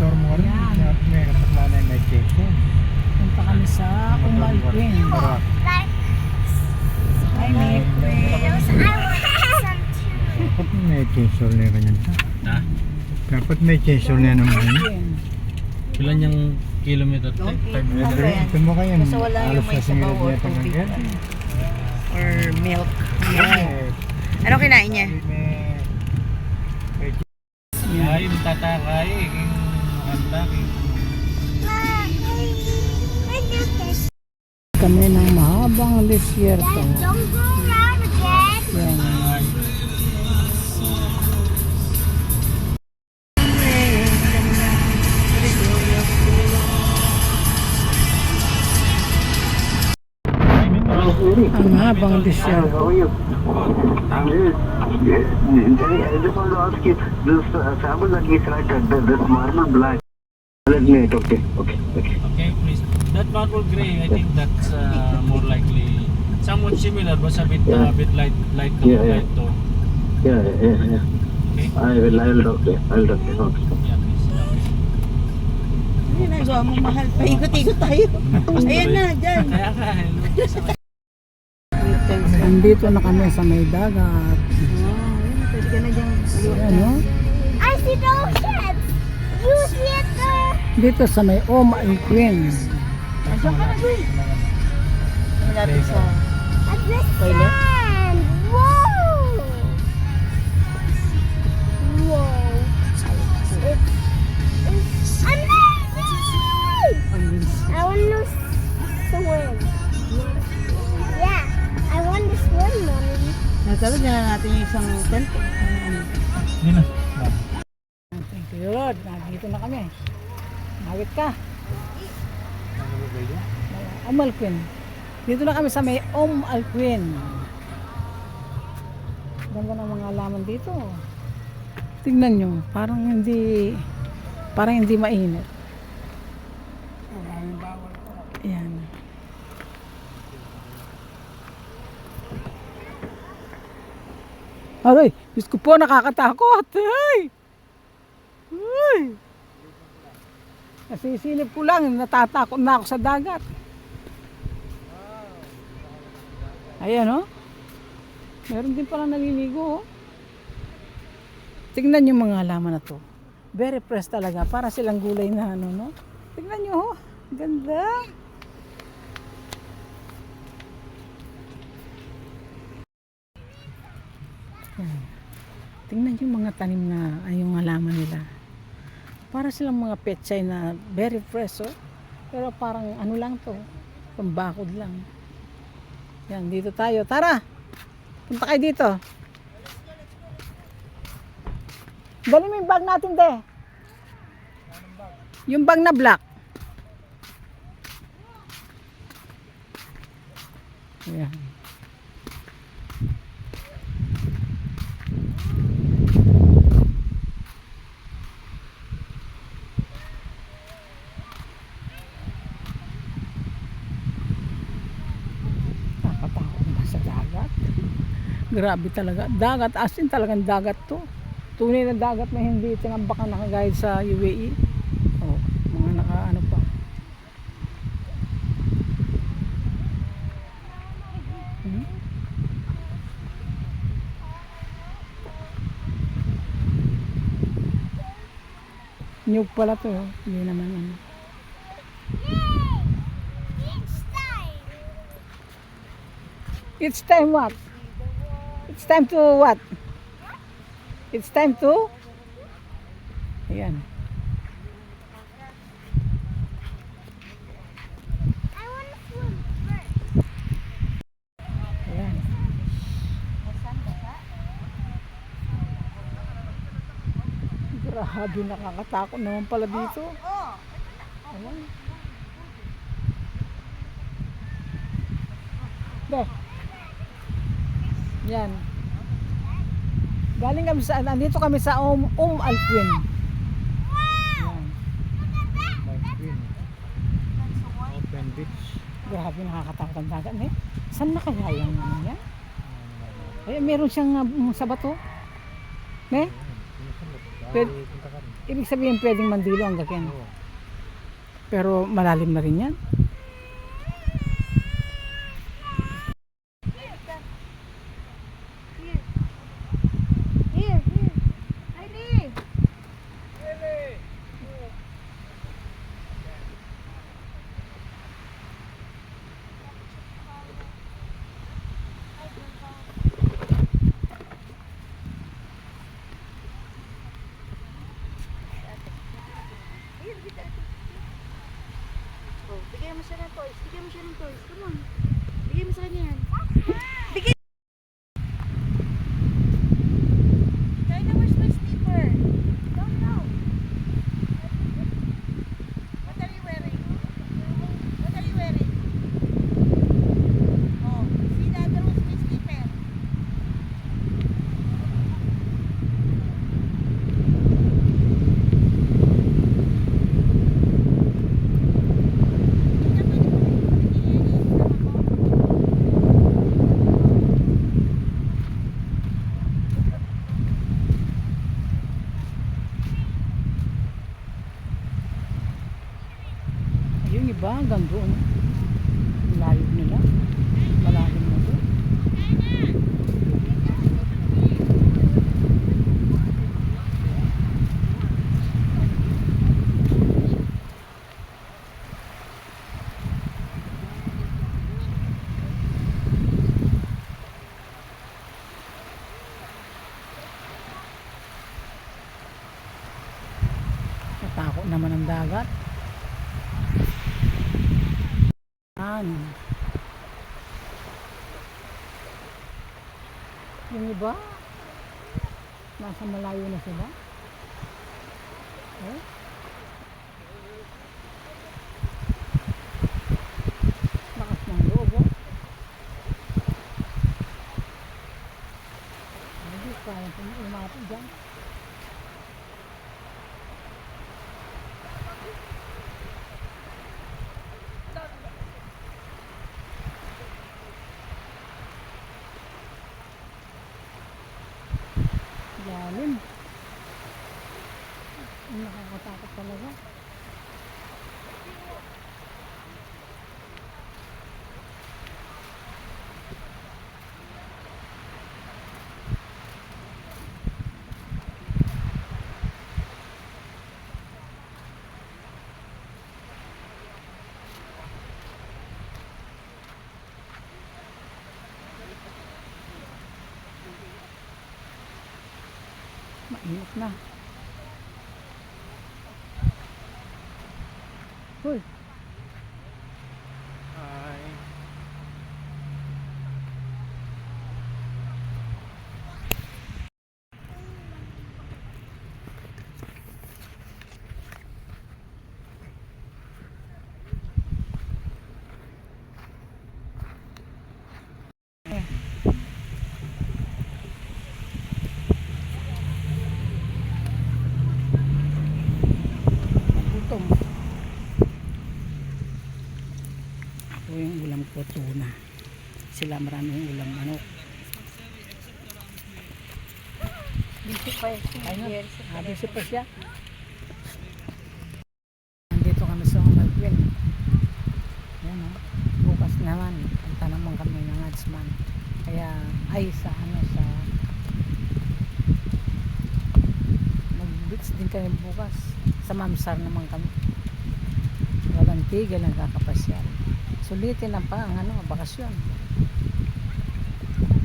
motor mo rin. Yan. May kasaklanay may keso. Punta kami sa Umalpin. Ay, may Dapat may keso na kanyan ta. Ha? Dapat may keso na naman. Ilan yung kilometer? 5 meters? Ito mo kayo. Kasi wala yung may sabaw or tubig. Or milk. Yan. Ano kinain niya? Ay, tatakay. Maganda. Kami ng mahabang desierto. Don't go around again. Yan. Ang habang desierto. I just want to ask you, this sample that we selected, this marble black. Let me, okay. Okay, please. That marble gray, I think that's more likely somewhat similar, but a bit light Yeah. tone. Yeah. Okay. I will talk to you. Okay. Yeah, please. Hindi na, mo mahal. Paikot-ikot tayo. Ayan na, dyan. Kaya ka, Nandito na kami sa may dagat. Pwede ka na dyan. Ayan, no? I see the ocean. You see it there? Dito sa may Umalpin. At the Toilet? sand. Whoa. It's amazing. I want to swim. Yeah, I want to swim, Mommy. Natalo na natin yung isang tent. Hindi na. Thank you, Lord. Nandito na kami. Nawit ka. Umalpin. Dito na kami sa may Umalpin. Ganda ng mga halaman dito. Tignan nyo. Parang hindi mainit. Ayan. Aray, Diyos ko po, nakakatakot. Ay! Ay! Nasisilip ko lang, natatakot na ako sa dagat. Ayan, oh. Meron din pala naliligo, oh. Tingnan yung mga halaman na to. Very fresh talaga. Para silang gulay na ano, no? Tingnan nyo, oh. Ganda. Ayan. Tingnan yung mga tanim na ay yung halaman nila. Para silang mga pechay na very fresh, oh. Pero parang ano lang to. Pambakod lang. Yan, dito tayo. Tara! Punta kayo dito. Dali mo yung bag natin, te. Yung bag na black. Yan. Nakatakot ba sa dagat? Grabe talaga. Dagat, as in talagang dagat to. Tunay na dagat na hindi tinambakan nakagayad sa UAE. Oh, mga naka-ano pa. Nyug pala to, oh. Hindi naman ano. It's time. It's time what? It's time to what? It's time to? Ayan. I want to swim first. Ayan. Grabe, nakakatakot naman pala dito. Ayan. Be. Yan. Galing kami sa, nandito kami sa Umalpin. Yan. Open beach. Grabe, nakakatakot ang dagat eh. Saan na kaya yung ano yan? Ay, meron siyang sa bato. Ne? Pwede, Ibig sabihin pwedeng mandilo ang gakyan. Pero malalim na rin yan. Here. Heidi. Oh, bigyan mo siya ng toys. Come on. Bigyan mo sa kanya yan. Bigyan. China, where's my slipper? Don't know. What are you wearing? What are you wearing? Oh, see the other one's my slipper. Yung iba hanggang doon. Layo nila. Malalim na doon. Natakot naman ang dagat. Yung iba, nasa malayo na sila. Eh? Lakas ng loob, oh. Hindi kaya kung umapit dyan. Lalim. Nakakatakot talaga. Mainit na. Hoy. Gutom. Ako yung ulam ko, tuna. Sila maraming ulam, manok. Busy pa eh. Ayun, busy pa siya. Nandito kami sa Malquin. Ayan o. Bukas naman, punta naman kami ng Adsman. Kaya, ay sa ano, sa mag-beach din kami bukas. Sa Mamsar naman kami. Walang tigil, nagkakapasyal. Sulitin ang ang ano, bakasyon.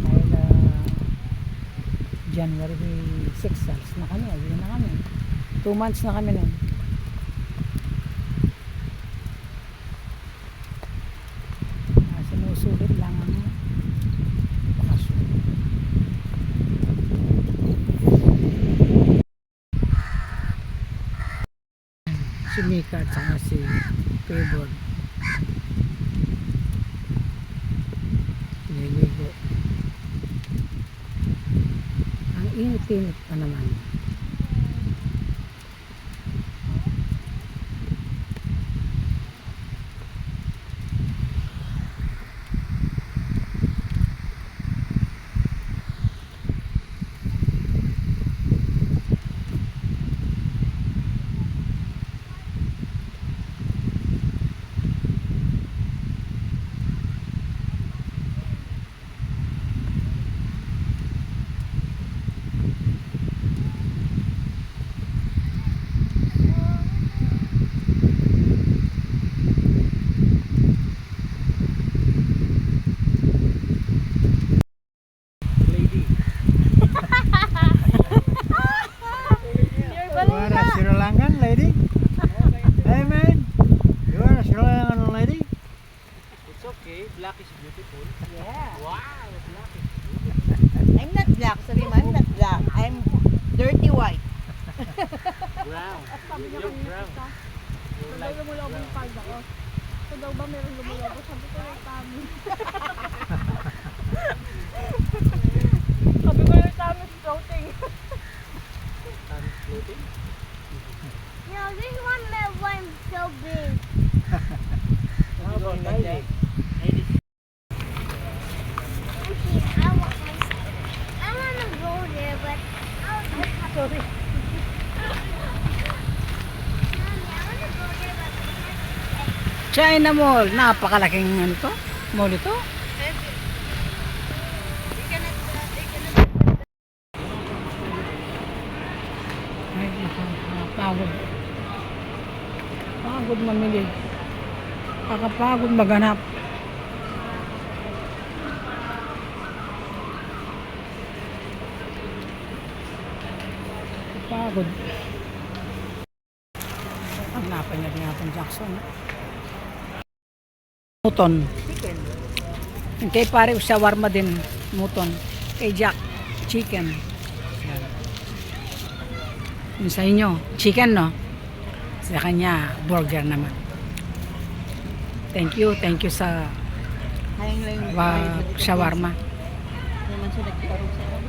Dahil January 6 alas na kami, ayun na kami. 2 months na kami nun. Sinusulit lang ang bakasyon. Si Mika at saka si Pebor. Niligo. Ang init-init pa naman. daw lumulobog yung card ako. Ito daw ba meron lumulobog? Sabi ko yung tummy. Sabi ko yung tummy is floating. You know, this one went so big. How about Kylie? I want to go there, but sorry. China Mall. Napakalaking ano to? Mall ito. Ay, nakakapagod. Pagod mamili. Kakapagod maghanap. Pagod. Hanapan niya din natin Jackson. Muton. Kay pare shawarma din. Muton. Kay Jack. Chicken. Yan. Yung sa inyo. Chicken, no? Sa kanya, burger naman. Thank you sa shawarma. Naman siya nagparong sa'yo.